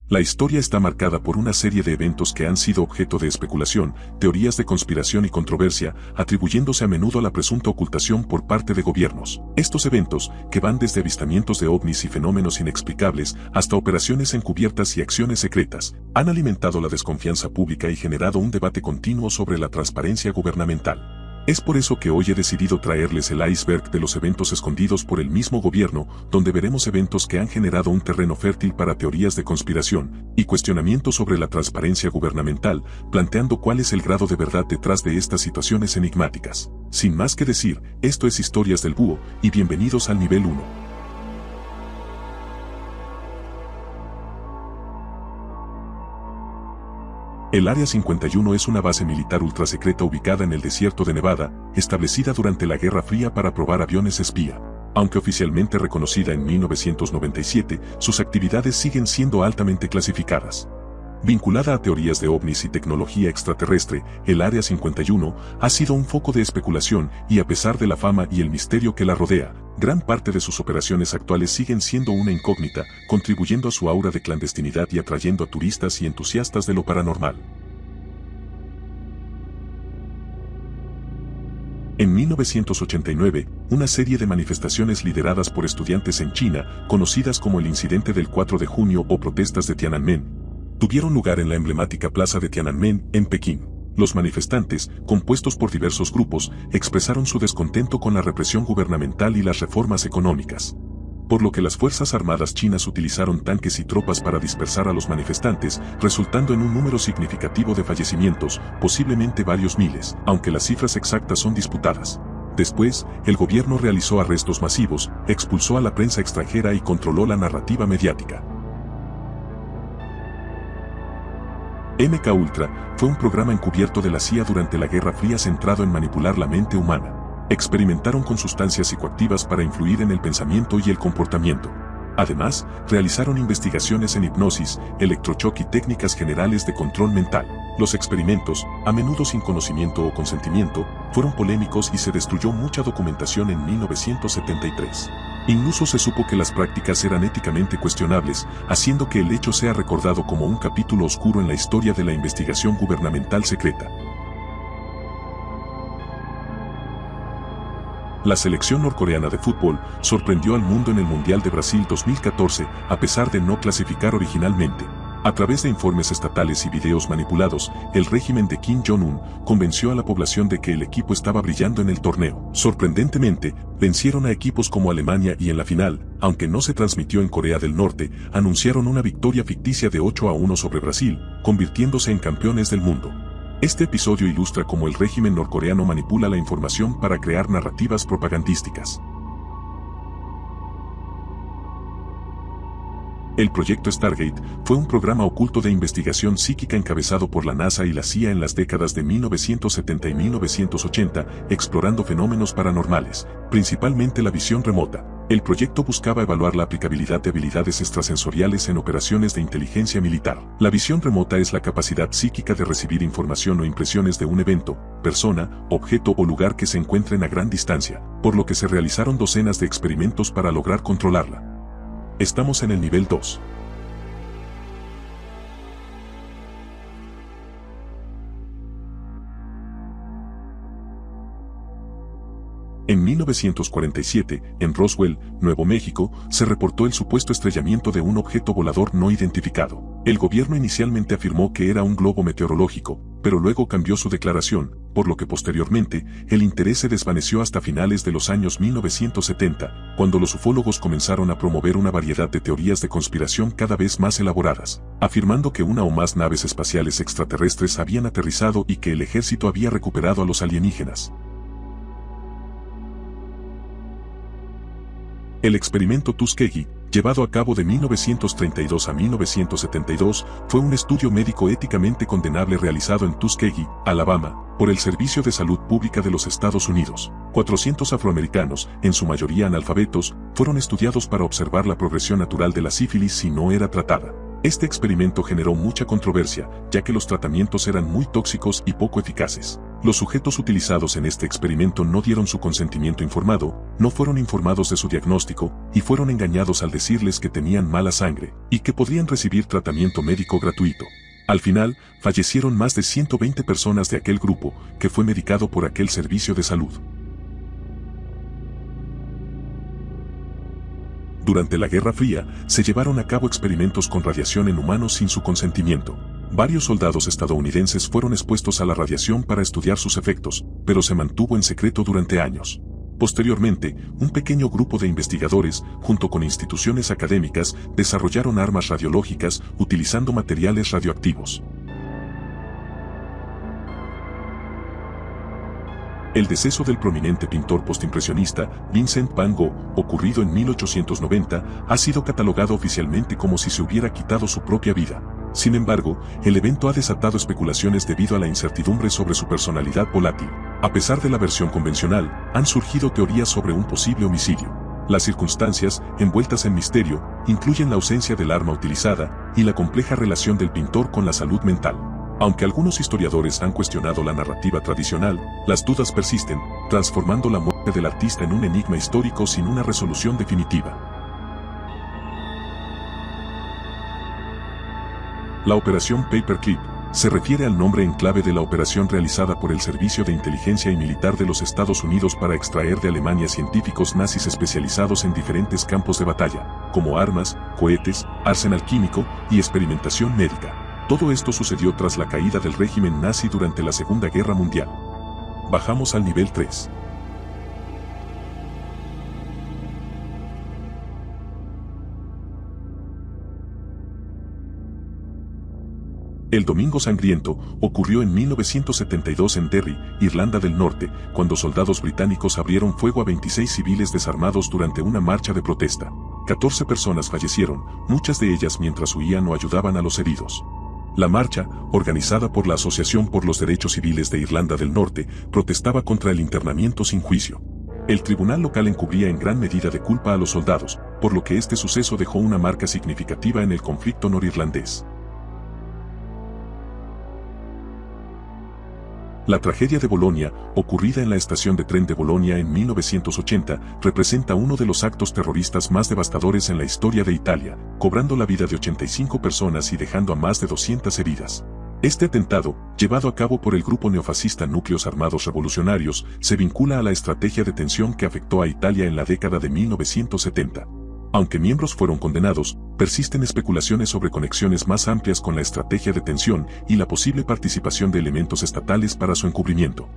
La historia está marcada por una serie de eventos que han sido objeto de especulación, teorías de conspiración y controversia, atribuyéndose a menudo a la presunta ocultación por parte de gobiernos. Estos eventos, que van desde avistamientos de ovnis y fenómenos inexplicables hasta operaciones encubiertas y acciones secretas, han alimentado la desconfianza pública y generado un debate continuo sobre la transparencia gubernamental. Es por eso que hoy he decidido traerles el iceberg de los eventos escondidos por el mismo gobierno, donde veremos eventos que han generado un terreno fértil para teorías de conspiración y cuestionamientos sobre la transparencia gubernamental, planteando cuál es el grado de verdad detrás de estas situaciones enigmáticas. Sin más que decir, esto es Historias del Búho, y bienvenidos al nivel 1. El Área 51 es una base militar ultrasecreta ubicada en el desierto de Nevada, establecida durante la Guerra Fría para probar aviones espía. Aunque oficialmente reconocida en 1997, sus actividades siguen siendo altamente clasificadas. Vinculada a teorías de ovnis y tecnología extraterrestre, el Área 51 ha sido un foco de especulación y a pesar de la fama y el misterio que la rodea, gran parte de sus operaciones actuales siguen siendo una incógnita, contribuyendo a su aura de clandestinidad y atrayendo a turistas y entusiastas de lo paranormal. En 1989, una serie de manifestaciones lideradas por estudiantes en China, conocidas como el Incidente del 4 de junio o protestas de Tiananmen, tuvieron lugar en la emblemática plaza de Tiananmen, en Pekín. Los manifestantes, compuestos por diversos grupos, expresaron su descontento con la represión gubernamental y las reformas económicas. Por lo que las Fuerzas Armadas chinas utilizaron tanques y tropas para dispersar a los manifestantes, resultando en un número significativo de fallecimientos, posiblemente varios miles, aunque las cifras exactas son disputadas. Después, el gobierno realizó arrestos masivos, expulsó a la prensa extranjera y controló la narrativa mediática. MKUltra fue un programa encubierto de la CIA durante la Guerra Fría centrado en manipular la mente humana. Experimentaron con sustancias psicoactivas para influir en el pensamiento y el comportamiento. Además, realizaron investigaciones en hipnosis, electrochoque y técnicas generales de control mental. Los experimentos, a menudo sin conocimiento o consentimiento, fueron polémicos y se destruyó mucha documentación en 1973. Incluso se supo que las prácticas eran éticamente cuestionables, haciendo que el hecho sea recordado como un capítulo oscuro en la historia de la investigación gubernamental secreta. La selección norcoreana de fútbol sorprendió al mundo en el Mundial de Brasil 2014, a pesar de no clasificar originalmente. A través de informes estatales y videos manipulados, el régimen de Kim Jong-un convenció a la población de que el equipo estaba brillando en el torneo. Sorprendentemente, vencieron a equipos como Alemania y en la final, aunque no se transmitió en Corea del Norte, anunciaron una victoria ficticia de 8-1 sobre Brasil, convirtiéndose en campeones del mundo. Este episodio ilustra cómo el régimen norcoreano manipula la información para crear narrativas propagandísticas. El proyecto Stargate fue un programa oculto de investigación psíquica encabezado por la NASA y la CIA en las décadas de 1970 y 1980, explorando fenómenos paranormales, principalmente la visión remota. El proyecto buscaba evaluar la aplicabilidad de habilidades extrasensoriales en operaciones de inteligencia militar. La visión remota es la capacidad psíquica de recibir información o impresiones de un evento, persona, objeto o lugar que se encuentren a gran distancia, por lo que se realizaron docenas de experimentos para lograr controlarla. Estamos en el nivel 2. En 1947, en Roswell, Nuevo México, se reportó el supuesto estrellamiento de un objeto volador no identificado. El gobierno inicialmente afirmó que era un globo meteorológico, pero luego cambió su declaración, por lo que posteriormente, el interés se desvaneció hasta finales de los años 1970, cuando los ufólogos comenzaron a promover una variedad de teorías de conspiración cada vez más elaboradas, afirmando que una o más naves espaciales extraterrestres habían aterrizado y que el ejército había recuperado a los alienígenas. El experimento Tuskegee, llevado a cabo de 1932 a 1972, fue un estudio médico éticamente condenable realizado en Tuskegee, Alabama, por el Servicio de Salud Pública de los Estados Unidos. 400 afroamericanos, en su mayoría analfabetos, fueron estudiados para observar la progresión natural de la sífilis si no era tratada. Este experimento generó mucha controversia, ya que los tratamientos eran muy tóxicos y poco eficaces. Los sujetos utilizados en este experimento no dieron su consentimiento informado, no fueron informados de su diagnóstico y fueron engañados al decirles que tenían mala sangre y que podrían recibir tratamiento médico gratuito. Al final, fallecieron más de 120 personas de aquel grupo que fue medicado por aquel servicio de salud. Durante la Guerra Fría, se llevaron a cabo experimentos con radiación en humanos sin su consentimiento. Varios soldados estadounidenses fueron expuestos a la radiación para estudiar sus efectos, pero se mantuvo en secreto durante años. Posteriormente, un pequeño grupo de investigadores, junto con instituciones académicas, desarrollaron armas radiológicas utilizando materiales radioactivos. El deceso del prominente pintor postimpresionista Vincent van Gogh, ocurrido en 1890, ha sido catalogado oficialmente como si se hubiera quitado su propia vida. Sin embargo, el evento ha desatado especulaciones debido a la incertidumbre sobre su personalidad volátil. A pesar de la versión convencional, han surgido teorías sobre un posible homicidio. Las circunstancias, envueltas en misterio, incluyen la ausencia del arma utilizada y la compleja relación del pintor con la salud mental. Aunque algunos historiadores han cuestionado la narrativa tradicional, las dudas persisten, transformando la muerte del artista en un enigma histórico sin una resolución definitiva. La operación Paperclip se refiere al nombre en clave de la operación realizada por el Servicio de Inteligencia y Militar de los Estados Unidos para extraer de Alemania científicos nazis especializados en diferentes campos de batalla, como armas, cohetes, arsenal químico y experimentación médica. Todo esto sucedió tras la caída del régimen nazi durante la Segunda Guerra Mundial. Bajamos al nivel 3. El Domingo Sangriento ocurrió en 1972 en Derry, Irlanda del Norte, cuando soldados británicos abrieron fuego a 26 civiles desarmados durante una marcha de protesta. 14 personas fallecieron, muchas de ellas mientras huían o ayudaban a los heridos. La marcha, organizada por la Asociación por los Derechos Civiles de Irlanda del Norte, protestaba contra el internamiento sin juicio. El tribunal local encubría en gran medida de culpa a los soldados, por lo que este suceso dejó una marca significativa en el conflicto norirlandés. La tragedia de Bolonia, ocurrida en la estación de tren de Bolonia en 1980, representa uno de los actos terroristas más devastadores en la historia de Italia, cobrando la vida de 85 personas y dejando a más de 200 heridas. Este atentado, llevado a cabo por el grupo neofascista Núcleos Armados Revolucionarios, se vincula a la estrategia de tensión que afectó a Italia en la década de 1970. Aunque miembros fueron condenados, persisten especulaciones sobre conexiones más amplias con la estrategia de tensión y la posible participación de elementos estatales para su encubrimiento.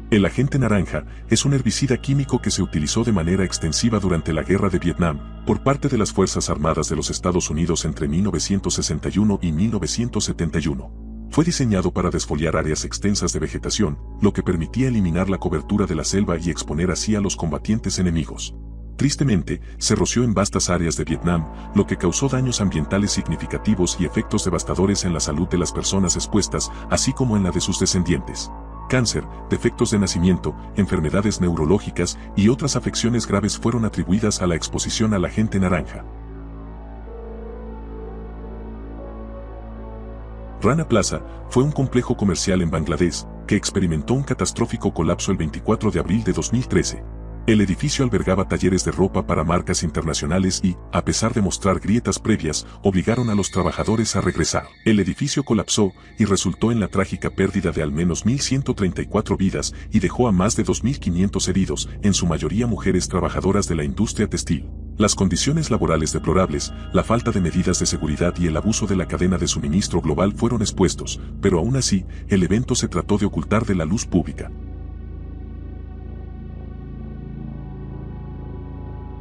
El agente naranja es un herbicida químico que se utilizó de manera extensiva durante la Guerra de Vietnam por parte de las Fuerzas Armadas de los Estados Unidos entre 1961 y 1971. Fue diseñado para desfoliar áreas extensas de vegetación, lo que permitía eliminar la cobertura de la selva y exponer así a los combatientes enemigos. Tristemente, se roció en vastas áreas de Vietnam, lo que causó daños ambientales significativos y efectos devastadores en la salud de las personas expuestas, así como en la de sus descendientes. Cáncer, defectos de nacimiento, enfermedades neurológicas y otras afecciones graves fueron atribuidas a la exposición al agente naranja. Rana Plaza fue un complejo comercial en Bangladesh que experimentó un catastrófico colapso el 24 de abril de 2013. El edificio albergaba talleres de ropa para marcas internacionales y, a pesar de mostrar grietas previas, obligaron a los trabajadores a regresar. El edificio colapsó y resultó en la trágica pérdida de al menos 1.134 vidas y dejó a más de 2.500 heridos, en su mayoría mujeres trabajadoras de la industria textil. Las condiciones laborales deplorables, la falta de medidas de seguridad y el abuso de la cadena de suministro global fueron expuestos, pero aún así, el evento se trató de ocultar de la luz pública.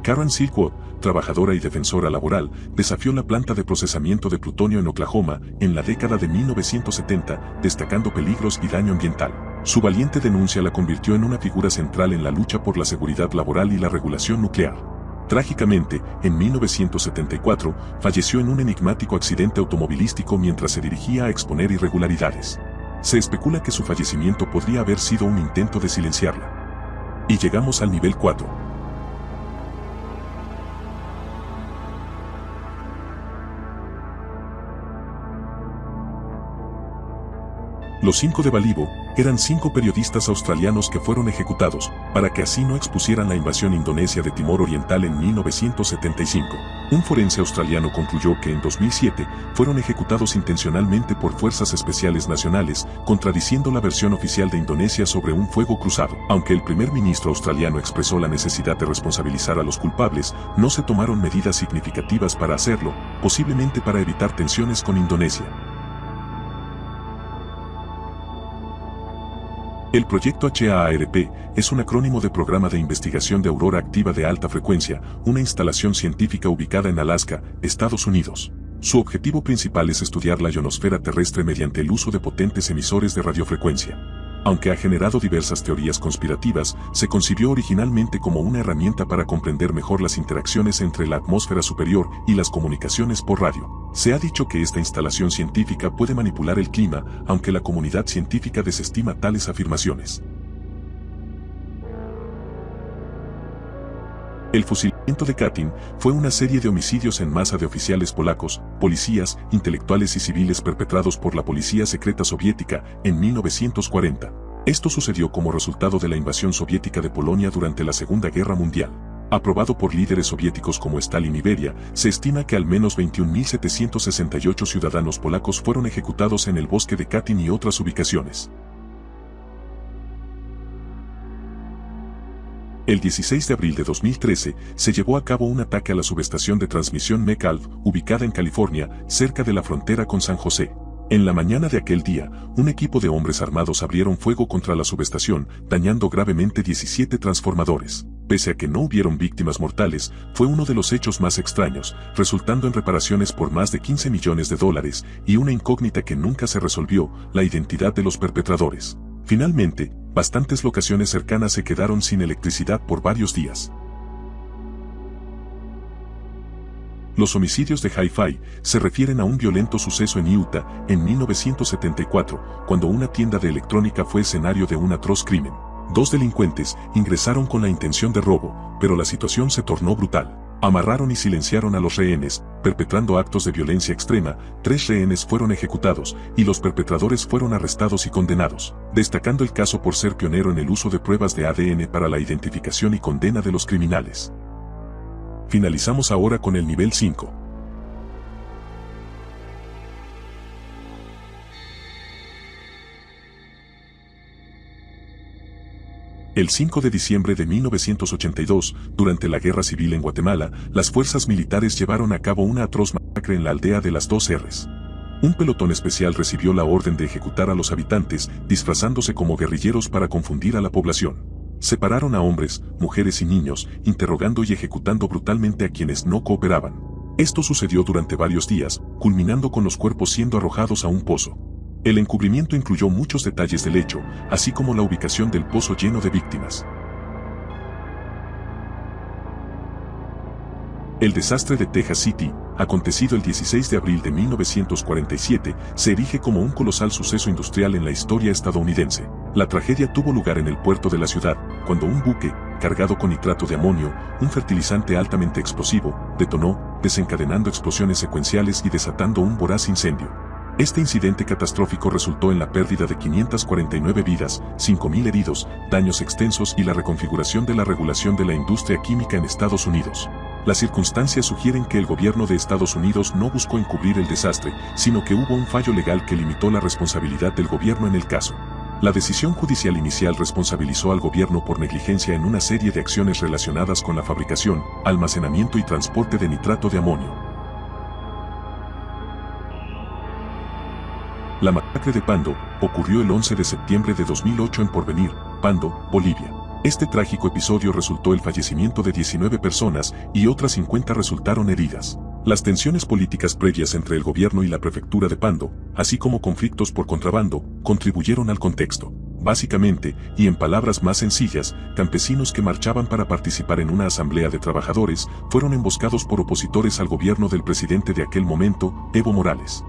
Karen Silkwood, trabajadora y defensora laboral, desafió la planta de procesamiento de plutonio en Oklahoma en la década de 1970, destacando peligros y daño ambiental. Su valiente denuncia la convirtió en una figura central en la lucha por la seguridad laboral y la regulación nuclear. Trágicamente, en 1974, falleció en un enigmático accidente automovilístico mientras se dirigía a exponer irregularidades. Se especula que su fallecimiento podría haber sido un intento de silenciarla. Y llegamos al nivel 4. Los 5 de Balibo eran 5 periodistas australianos que fueron ejecutados para que así no expusieran la invasión indonesia de Timor Oriental en 1975. Un forense australiano concluyó que en 2007 fueron ejecutados intencionalmente por fuerzas especiales nacionales, contradiciendo la versión oficial de Indonesia sobre un fuego cruzado. Aunque el primer ministro australiano expresó la necesidad de responsabilizar a los culpables, no se tomaron medidas significativas para hacerlo, posiblemente para evitar tensiones con Indonesia. El proyecto HAARP es un acrónimo de Programa de Investigación de Aurora Activa de Alta Frecuencia, una instalación científica ubicada en Alaska, Estados Unidos. Su objetivo principal es estudiar la ionosfera terrestre mediante el uso de potentes emisores de radiofrecuencia. Aunque ha generado diversas teorías conspirativas, se concibió originalmente como una herramienta para comprender mejor las interacciones entre la atmósfera superior y las comunicaciones por radio. Se ha dicho que esta instalación científica puede manipular el clima, aunque la comunidad científica desestima tales afirmaciones. El fusilamiento de Katyn fue una serie de homicidios en masa de oficiales polacos, policías, intelectuales y civiles perpetrados por la policía secreta soviética en 1940. Esto sucedió como resultado de la invasión soviética de Polonia durante la Segunda Guerra Mundial. Aprobado por líderes soviéticos como Stalin y Beria, se estima que al menos 21.768 ciudadanos polacos fueron ejecutados en el bosque de Katyn y otras ubicaciones. El 16 de abril de 2013, se llevó a cabo un ataque a la subestación de transmisión MECALF, ubicada en California, cerca de la frontera con San José. En la mañana de aquel día, un equipo de hombres armados abrieron fuego contra la subestación, dañando gravemente 17 transformadores. Pese a que no hubieron víctimas mortales, fue uno de los hechos más extraños, resultando en reparaciones por más de $15 millones y una incógnita que nunca se resolvió, la identidad de los perpetradores. Finalmente, bastantes locaciones cercanas se quedaron sin electricidad por varios días. Los homicidios de Hi-Fi se refieren a un violento suceso en Utah en 1974, cuando una tienda de electrónica fue escenario de un atroz crimen. 2 delincuentes ingresaron con la intención de robo, pero la situación se tornó brutal. Amarraron y silenciaron a los rehenes, perpetrando actos de violencia extrema. 3 rehenes fueron ejecutados y los perpetradores fueron arrestados y condenados, destacando el caso por ser pionero en el uso de pruebas de ADN para la identificación y condena de los criminales. Finalizamos ahora con el nivel 5. El 5 de diciembre de 1982, durante la Guerra Civil en Guatemala, las fuerzas militares llevaron a cabo una atroz masacre en la aldea de las 2 R's. Un pelotón especial recibió la orden de ejecutar a los habitantes, disfrazándose como guerrilleros para confundir a la población. Separaron a hombres, mujeres y niños, interrogando y ejecutando brutalmente a quienes no cooperaban. Esto sucedió durante varios días, culminando con los cuerpos siendo arrojados a un pozo. El encubrimiento incluyó muchos detalles del hecho, así como la ubicación del pozo lleno de víctimas. El desastre de Texas City, acontecido el 16 de abril de 1947, se erige como un colosal suceso industrial en la historia estadounidense. La tragedia tuvo lugar en el puerto de la ciudad, cuando un buque, cargado con nitrato de amonio, un fertilizante altamente explosivo, detonó, desencadenando explosiones secuenciales y desatando un voraz incendio. Este incidente catastrófico resultó en la pérdida de 549 vidas, 5.000 heridos, daños extensos y la reconfiguración de la regulación de la industria química en Estados Unidos. Las circunstancias sugieren que el gobierno de Estados Unidos no buscó encubrir el desastre, sino que hubo un fallo legal que limitó la responsabilidad del gobierno en el caso. La decisión judicial inicial responsabilizó al gobierno por negligencia en una serie de acciones relacionadas con la fabricación, almacenamiento y transporte de nitrato de amonio. La masacre de Pando ocurrió el 11 de septiembre de 2008 en Porvenir, Pando, Bolivia. Este trágico episodio resultó el fallecimiento de 19 personas y otras 50 resultaron heridas. Las tensiones políticas previas entre el gobierno y la prefectura de Pando, así como conflictos por contrabando, contribuyeron al contexto. Básicamente, y en palabras más sencillas, campesinos que marchaban para participar en una asamblea de trabajadores fueron emboscados por opositores al gobierno del presidente de aquel momento, Evo Morales.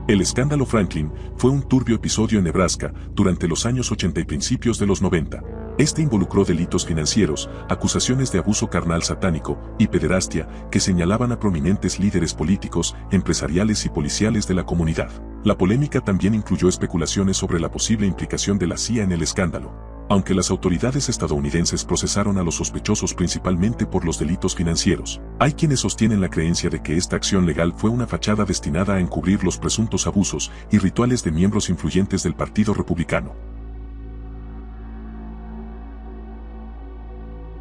El escándalo Franklin fue un turbio episodio en Nebraska durante los años 80 y principios de los 90. Este involucró delitos financieros, acusaciones de abuso carnal satánico y pederastia que señalaban a prominentes líderes políticos, empresariales y policiales de la comunidad. La polémica también incluyó especulaciones sobre la posible implicación de la CIA en el escándalo. Aunque las autoridades estadounidenses procesaron a los sospechosos principalmente por los delitos financieros, hay quienes sostienen la creencia de que esta acción legal fue una fachada destinada a encubrir los presuntos abusos y rituales de miembros influyentes del Partido Republicano.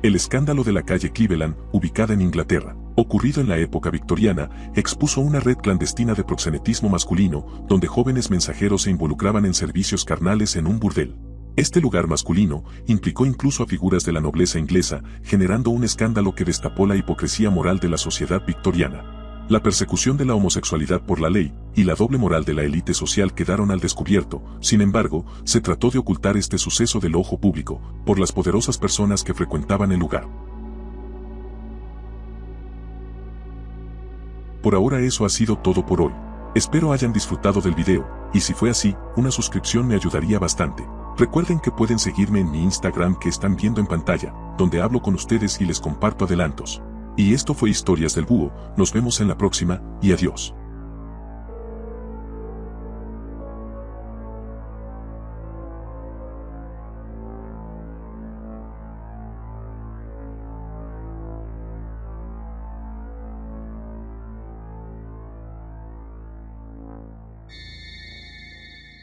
El escándalo de la calle Cleveland, ubicada en Inglaterra, ocurrido en la época victoriana, expuso una red clandestina de proxenetismo masculino, donde jóvenes mensajeros se involucraban en servicios carnales en un burdel. Este lugar masculino implicó incluso a figuras de la nobleza inglesa, generando un escándalo que destapó la hipocresía moral de la sociedad victoriana. La persecución de la homosexualidad por la ley y la doble moral de la élite social quedaron al descubierto. Sin embargo, se trató de ocultar este suceso del ojo público por las poderosas personas que frecuentaban el lugar. Por ahora eso ha sido todo por hoy. Espero hayan disfrutado del video, y si fue así, una suscripción me ayudaría bastante. Recuerden que pueden seguirme en mi Instagram que están viendo en pantalla, donde hablo con ustedes y les comparto adelantos. Y esto fue Historias del Búho, nos vemos en la próxima, y adiós.